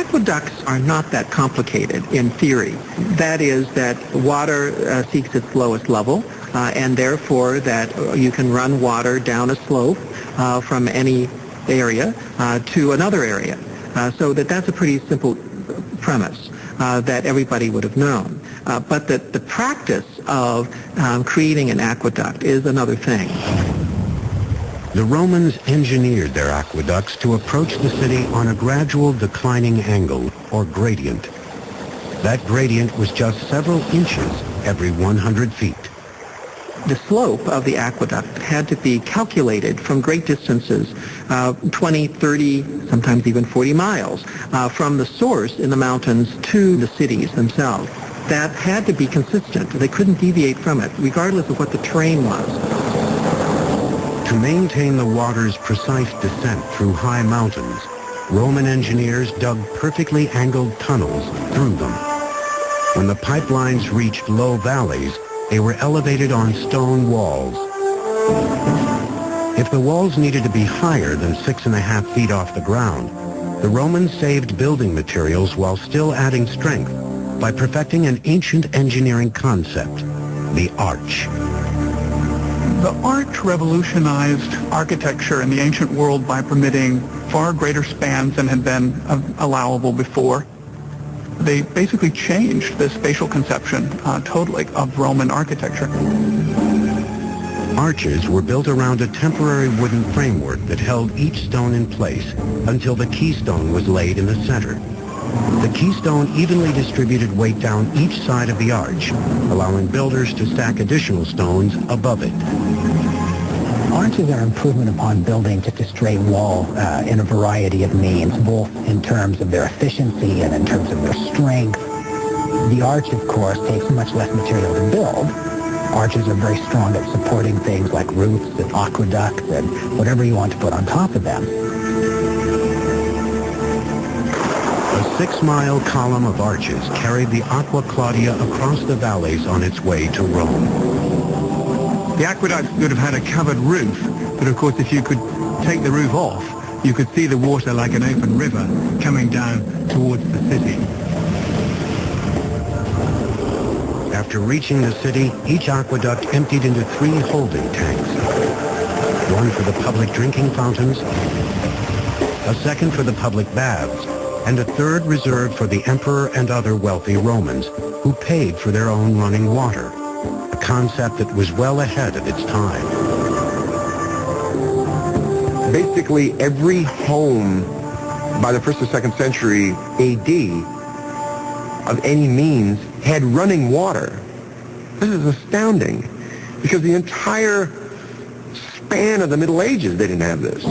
Aqueducts are not that complicated in theory. That is that water seeks its lowest level, and therefore that you can run water down a slope from any area to another area. So that's a pretty simple premise that everybody would have known. But the practice of creating an aqueduct is another thing. The Romans engineered their aqueducts to approach the city on a gradual declining angle, or gradient. That gradient was just several inches every 100 feet. The slope of the aqueduct had to be calculated from great distances, 20, 30, sometimes even 40 miles, from the source in the mountains to the cities themselves. That had to be consistent. They couldn't deviate from it, regardless of what the terrain was. To maintain the water's precise descent through high mountains, Roman engineers dug perfectly angled tunnels through them. When the pipelines reached low valleys, they were elevated on stone walls. If the walls needed to be higher than 6.5 feet off the ground, the Romans saved building materials while still adding strength by perfecting an ancient engineering concept, the arch. The arch revolutionized architecture in the ancient world by permitting far greater spans than had been allowable before. They basically changed the spatial conception totally of Roman architecture. Arches were built around a temporary wooden framework that held each stone in place until the keystone was laid in the center. The keystone evenly distributed weight down each side of the arch, allowing builders to stack additional stones above it. Arches are improvement upon building just a straight wall in a variety of means, both in terms of their efficiency and in terms of their strength. The arch, of course, takes much less material to build. Arches are very strong at supporting things like roofs and aqueducts and whatever you want to put on top of them. A 6-mile column of arches carried the Aqua Claudia across the valleys on its way to Rome. The aqueduct would have had a covered roof, but of course if you could take the roof off, you could see the water like an open river coming down towards the city. After reaching the city, each aqueduct emptied into 3 holding tanks. One for the public drinking fountains, a second for the public baths, and a third reserved for the emperor and other wealthy Romans who paid for their own running water, a concept that was well ahead of its time. Basically, every home by the 1st or 2nd century AD of any means had running water. This is astounding because the entire span of the Middle Ages they didn't have this.